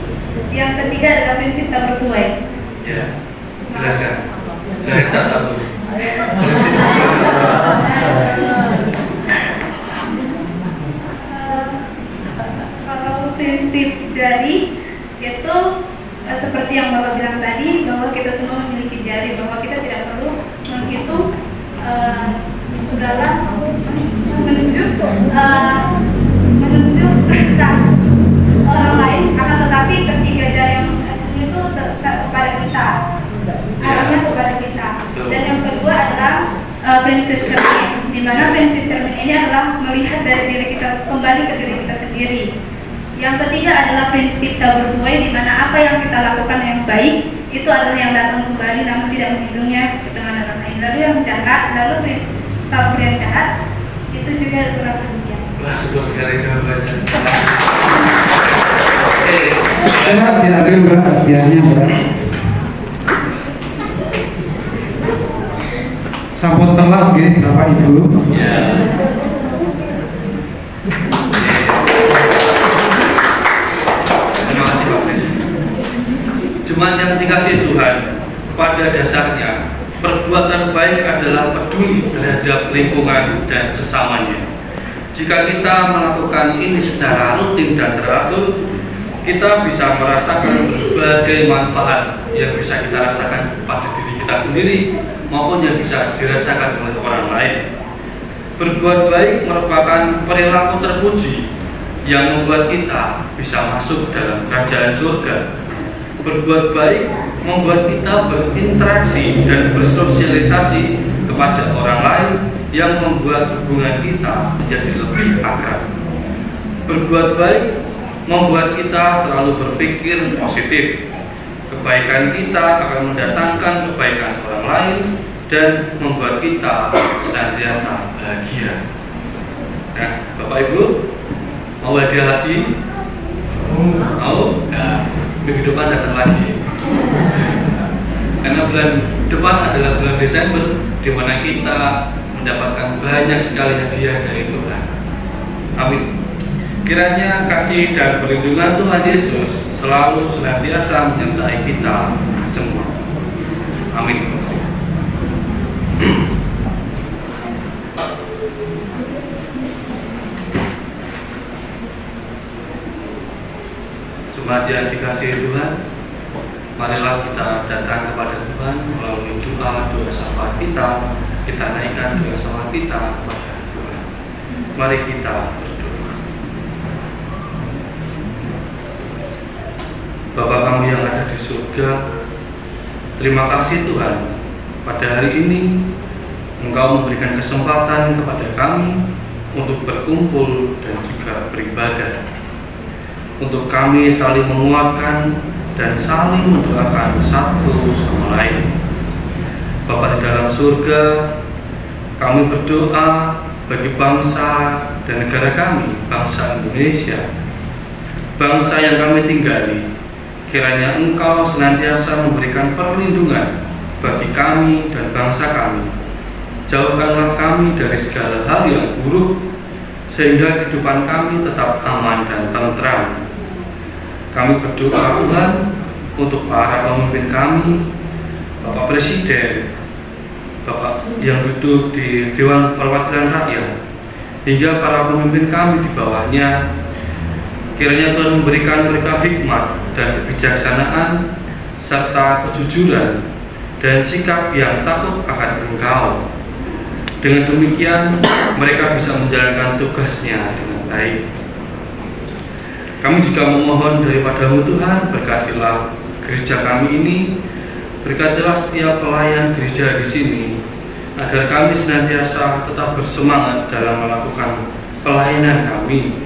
yang ketiga adalah prinsip tak bertuai. Ya. Jelaskan. Saya satu. Kalau prinsip jari itu seperti yang Bapak bilang tadi, bahwa kita semua memiliki jari, bahwa kita tidak perlu menghitung segala menunjuk orang lain, akan tetapi ketiga jari yang itu kepada kita, arahnya kepada kita. Dan yang kedua adalah prinsip cermin, di mana prinsip cermin ini adalah melihat dari diri kita kembali ke diri kita sendiri. Yang ketiga adalah prinsip tabur tuai, di mana apa yang kita lakukan yang baik itu adalah yang datang kembali namun tidak menghidungnya dengan orang lain. Lalu yang jahat, lalu prinsip tabur yang jahat itu juga adalah demikian. Wah, sebelum sekali jawabannya. Oke. Terima kasih Adil Mbak, hadiahnya Mbak. Sampun telas nggih Bapak Ibu. Ya. Terima kasih Pak Pres. Jemaat yang dikasihi Tuhan, pada dasarnya perbuatan baik adalah peduli terhadap lingkungan dan sesamanya. Jika kita melakukan ini secara rutin dan teratur, kita bisa merasakan berbagai manfaat yang bisa kita rasakan pada diri kita sendiri maupun yang bisa dirasakan oleh orang lain. Berbuat baik merupakan perilaku terpuji yang membuat kita bisa masuk dalam kerajaan surga. Berbuat baik membuat kita berinteraksi dan bersosialisasi kepada orang lain yang membuat hubungan kita menjadi lebih akrab. Berbuat baik membuat kita selalu berpikir positif. Kebaikan kita akan mendatangkan kebaikan orang lain dan membuat kita senantiasa bahagia. Nah, Bapak Ibu, mau hadiah lagi? Mau? Nah, minggu depan datang lagi. Karena bulan depan adalah bulan Desember, di mana kita mendapatkan banyak sekali hadiah dari Tuhan. Amin. Kiranya kasih dan perlindungan Tuhan Yesus selalu senantiasa menyertai kita semua. Amin. Jemaat yang dikasihi Tuhan, marilah kita datang kepada Tuhan melalui doa syafaat kita naikkan doa syafaat kita kepada Tuhan. Mari kita berdoa. Bapa kami yang ada di surga, terima kasih Tuhan, pada hari ini Engkau memberikan kesempatan kepada kami untuk berkumpul dan juga beribadah, untuk kami saling menguatkan dan saling mendoakan satu sama lain. Bapa di dalam surga, kami berdoa bagi bangsa dan negara kami, bangsa Indonesia, bangsa yang kami tinggali. Kiranya Engkau senantiasa memberikan perlindungan bagi kami dan bangsa kami. Jauhkanlah kami dari segala hal yang buruk, sehingga kehidupan kami tetap aman dan tentram. Kami berdoa Tuhan untuk para pemimpin kami, Bapak Presiden, Bapak yang duduk di Dewan Perwakilan Rakyat, hingga para pemimpin kami di bawahnya. Kiranya Tuhan memberikan mereka hikmat dan kebijaksanaan serta kejujuran dan sikap yang takut akan Engkau. Dengan demikian mereka bisa menjalankan tugasnya dengan baik. Kami juga memohon daripada-Mu Tuhan, berkatilah gereja kami ini, berkatilah setiap pelayan gereja di sini, agar kami senantiasa tetap bersemangat dalam melakukan pelayanan kami.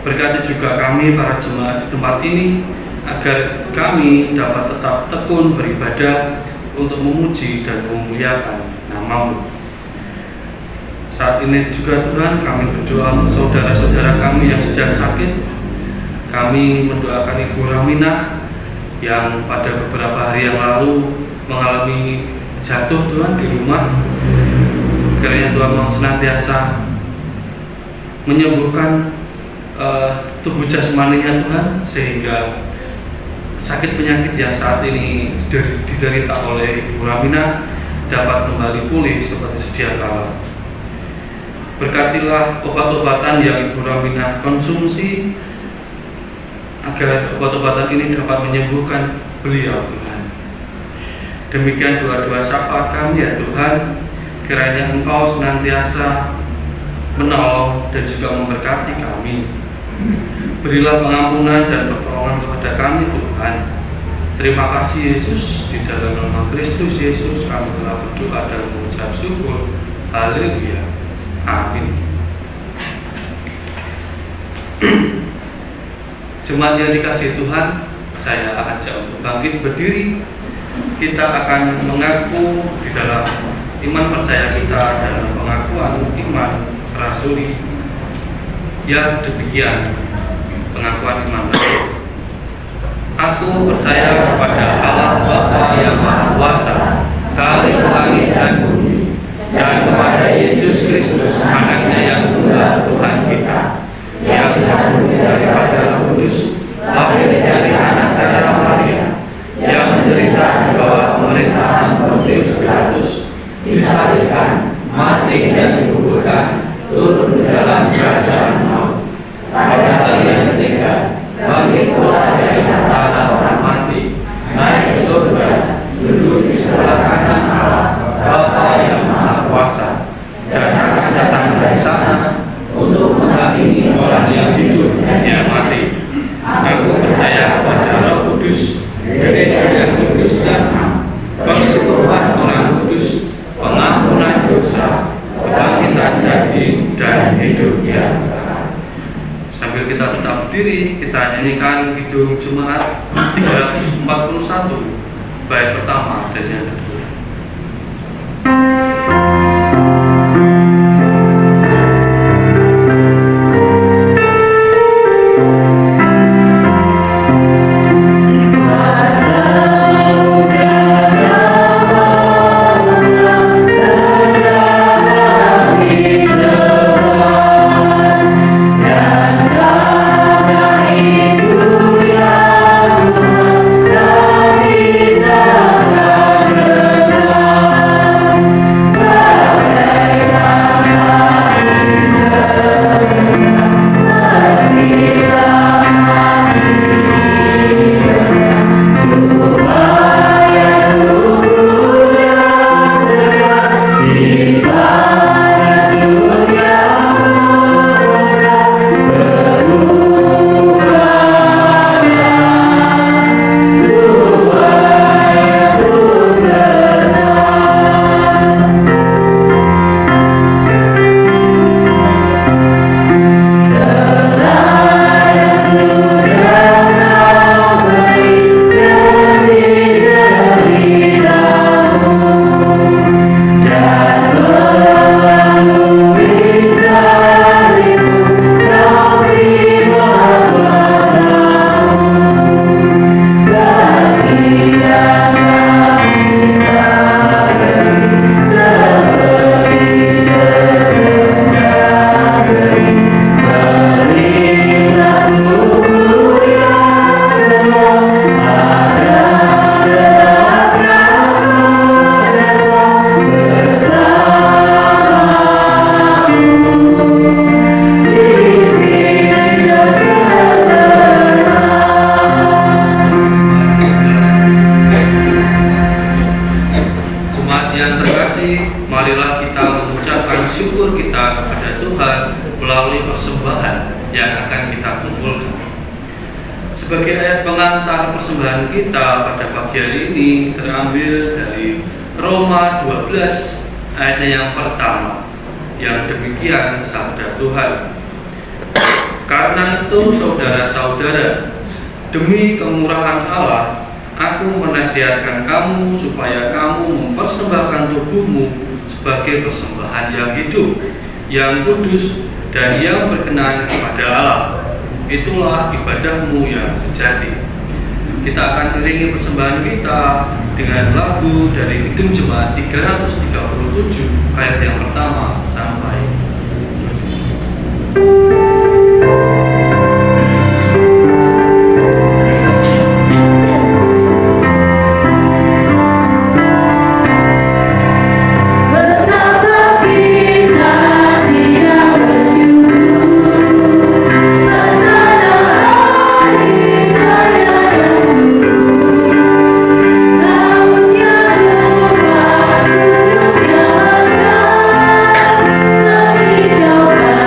Berkati juga kami para jemaat di tempat ini, agar kami dapat tetap tekun beribadah untuk memuji dan memuliakan nama-Mu. Saat ini juga Tuhan, kami berdoa untuk saudara-saudara kami yang sedang sakit. Kami mendoakan Ibu Raminah yang pada beberapa hari yang lalu mengalami jatuh Tuhan di rumah. Kiranya Tuhan mau senantiasa menyembuhkan tubuh jasmaninya Tuhan, sehingga sakit penyakit yang saat ini diderita oleh Ibu Raminah dapat kembali pulih seperti sedia kala. Berkatilah obat-obatan yang Ibu Raminah konsumsi, agar obat-obatan ini dapat menyembuhkan beliau Tuhan. Demikian doa-doa syafaat kami ya Tuhan. Kiranya Engkau senantiasa menolong dan juga memberkati kami. Berilah pengampunan dan pertolongan kepada kami Tuhan. Terima kasih Yesus, di dalam nama Kristus Yesus kami telah berdoa dan mengucap syukur. Haleluya. Amin. Jemaat yang dikasihi Tuhan, saya ajak untuk bangkit berdiri. Kita akan mengaku di dalam iman percaya kita dalam pengakuan iman rasuli. Ya demikian pengakuan iman rasuli. Aku percaya kepada Allah Bapa yang Maha Kuasa, Khalik langit dan bumi, dan kepada Yesus Kristus, Anaknya yang tunggal Tuhan kita, yang terkandung daripada Roh Kudus, lahir dari anak darah Maria, yang menderita di bawah pemerintahan Pontius Pilatus, disalibkan, mati dan dikuburkan, turun ke dalam kerajaan maut. Pada hari yang ketiga, bangkit pula dari antara orang mati, naik ke surga, duduk di sebelah kanan Allah, Bapa yang Maha Kuasa, dan akan datang dari sana untuk menghakimi orang yang hidup dan yang mati. Aku percaya pada Roh Kudus, gereja yang kudus dan am, persekutuan orang kudus, pengampunan dosa, kebangkitan daging, dan hidup yang kekal. Sambil kita tetap berdiri, kita nyanyikan Kidung Jemaat 341, bait pertama dan yang kedua. Sebagai ayat pengantar persembahan kita pada pagi hari ini terambil dari Roma 12 ayat yang pertama, yang demikian sabda Tuhan. Karena itu saudara-saudara, demi kemurahan Allah, aku menasihatkan kamu supaya kamu mempersembahkan tubuhmu sebagai persembahan yang hidup, yang kudus, dan yang berkenan kepada Allah. Itulah ibadahmu yang sejati. Kita akan iringi persembahan kita dengan lagu dari Kidung Jemaat 337 ayat yang pertama sampai Jauh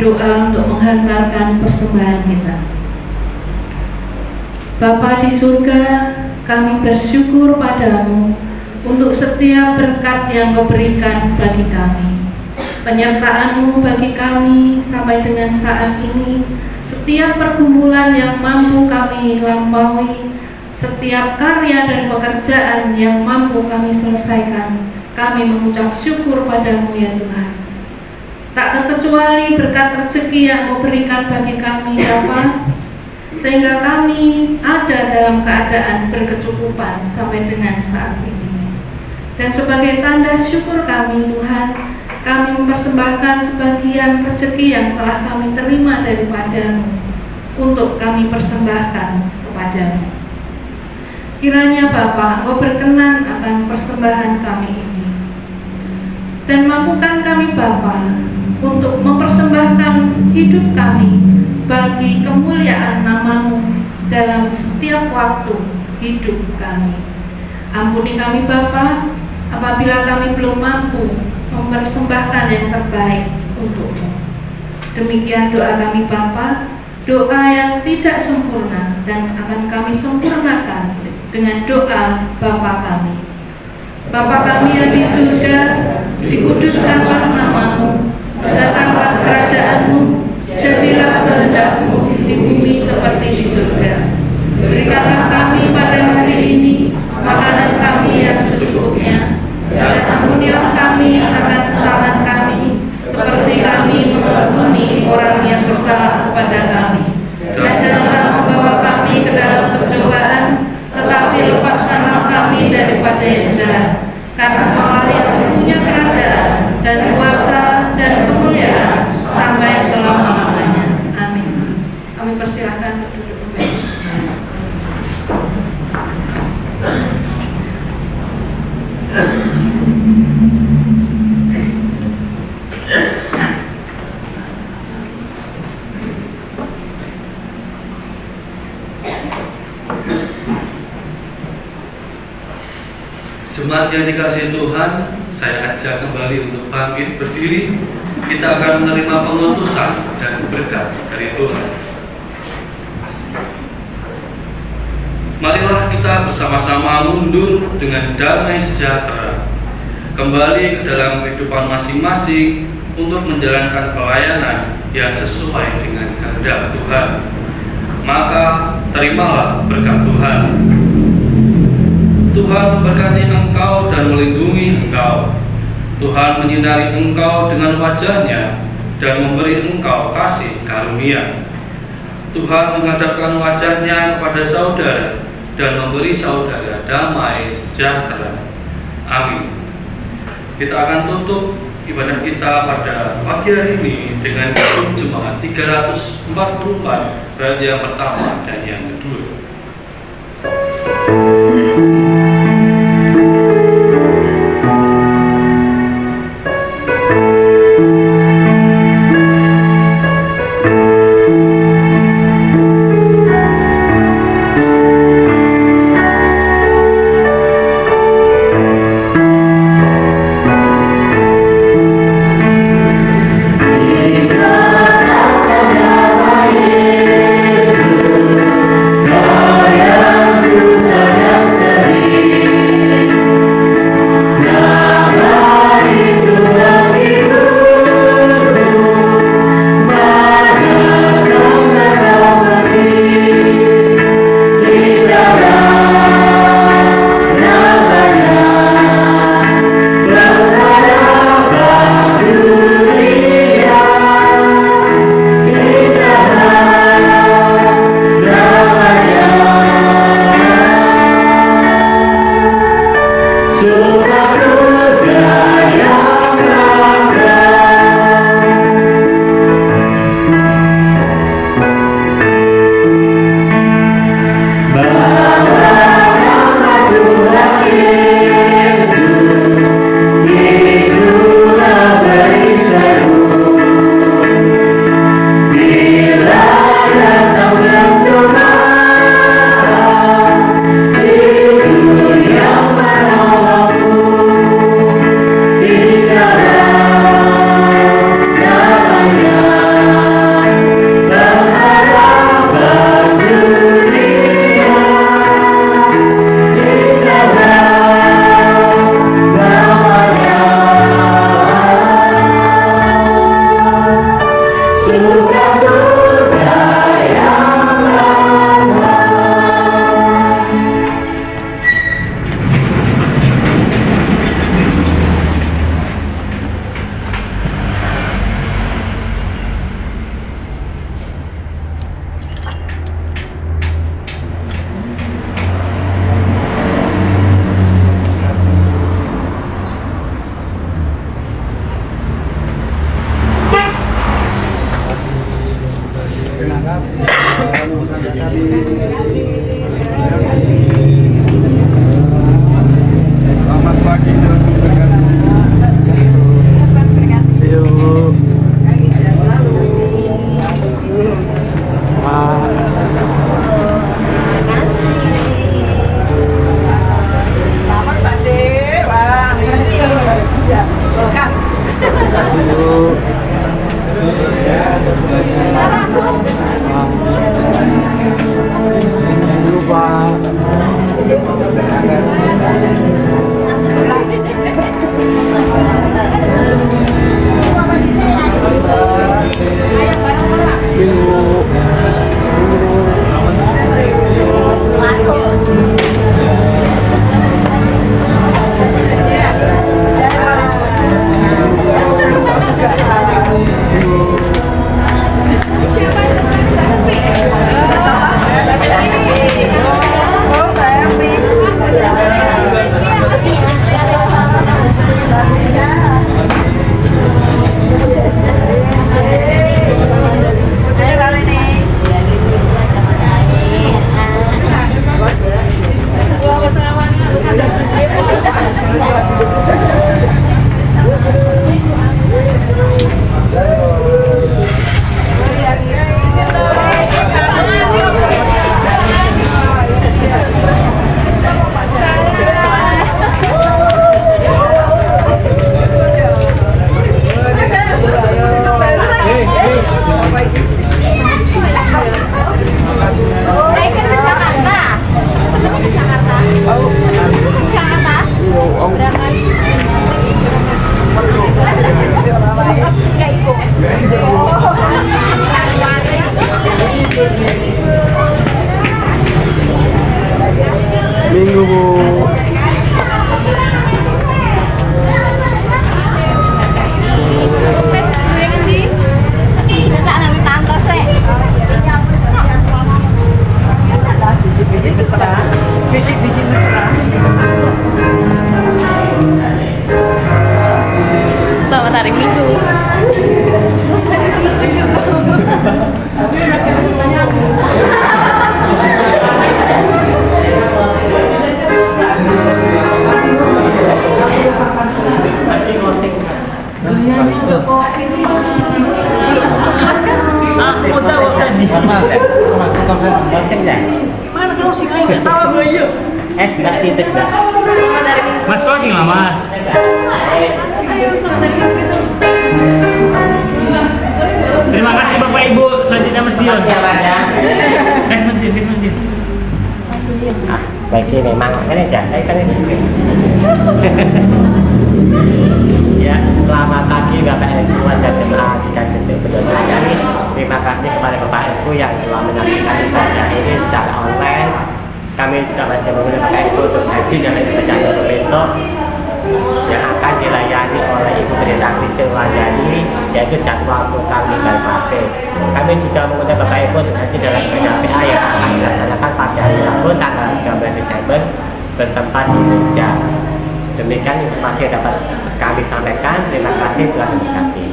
berdoa untuk menghantarkan persembahan kita. Bapa di surga, kami bersyukur padamu untuk setiap berkat yang Kau berikan bagi kami. Penyertaan-Mu bagi kami sampai dengan saat ini, setiap pergumulan yang mampu kami lampaui, setiap karya dan pekerjaan yang mampu kami selesaikan, kami mengucap syukur padamu ya Tuhan. Tak terkecuali berkat rezeki yang Kau berikan bagi kami Bapa, sehingga kami ada dalam keadaan berkecukupan sampai dengan saat ini. Dan sebagai tanda syukur kami Tuhan, kami mempersembahkan sebagian rezeki yang telah kami terima daripada-Mu untuk kami persembahkan kepada-Mu. Kiranya Bapa, Engkau berkenan akan persembahan kami ini, dan mampukan kami Bapa untuk mempersembahkan hidup kami bagi kemuliaan nama-Mu dalam setiap waktu hidup kami. Ampuni kami Bapa apabila kami belum mampu mempersembahkan yang terbaik untuk-Mu. Demikian doa kami Bapa, doa yang tidak sempurna dan akan kami sempurnakan dengan doa Bapa kami. Bapa kami yang di surga, dikuduskanlah nama-Mu, datanglah kerajaan-Mu, jadilah kehendak-Mu di bumi seperti di surga. Berikanlah kami pada hari ini makanan kami yang secukupnya, dan ampunilah kami akan kesalahan kami, seperti kami mengampuni orang yang bersalah kepada kami. Dan janganlah membawa kami ke dalam pencobaan, tetapi lepaskanlah kami daripada yang jahat. Karena Allah yang punya kerajaan dan kuasa dan kemuliaan sampai selama-lamanya. Amin. Kami persilahkan untuk kembali. Jemaat yang dikasihi Tuhan, saya ajak kembali untuk bangkit berdiri. Kita akan menerima pengutusan dan berkat dari Tuhan. Marilah kita bersama-sama mundur dengan damai sejahtera, kembali ke dalam kehidupan masing-masing untuk menjalankan pelayanan yang sesuai dengan kehendak Tuhan. Maka terimalah berkat Tuhan. Tuhan memberkati engkau dan melindungi engkau. Tuhan menyinari engkau dengan wajah-Nya dan memberi engkau kasih karunia. Tuhan menghadapkan wajah-Nya kepada saudara dan memberi saudara damai sejahtera. Amin. Kita akan tutup ibadah kita pada pagi hari ini dengan doa jemaat 344 bait yang pertama dan yang kedua. Selamat pagi dan berkati. Yuk. Selamat Pak De. Wah, ini ya. Welcome. Minggu Bu. Bisik-bisik mesra. Selamat hari Minggu. Mau jawab tadi. Mana closing lagi? Nggak tahu gue yuk. Enggak titik enggak. Mas closing lah mas. Terima kasih Bapak Ibu. Selanjutnya Mas Dion. Ya Pak ya. Mas Dion. Ah, bagi memang kan aja. Kan ya, selamat pagi Bapak Ibu dan jemaah di Kabupaten Bedosaya. Terima kasih kepada Bapak Ibu yang telah menyaksikan ibadah ini secara online. Kami juga masih mengundang Bapak Ibu untuk hadir dalam ibadah besok yang akan dilayani oleh Ibu Pendeta Christine Wandani, yaitu jadwal tukang minggal pasir. Kami juga mengundang Bapak Ibu untuk hadir dalam ibadah PA yang akan dilaksanakan pada hari Rabu tanggal 13 Desember bertempat di gereja. Demikian informasi yang dapat kami sampaikan. Terima kasih telah memberkati.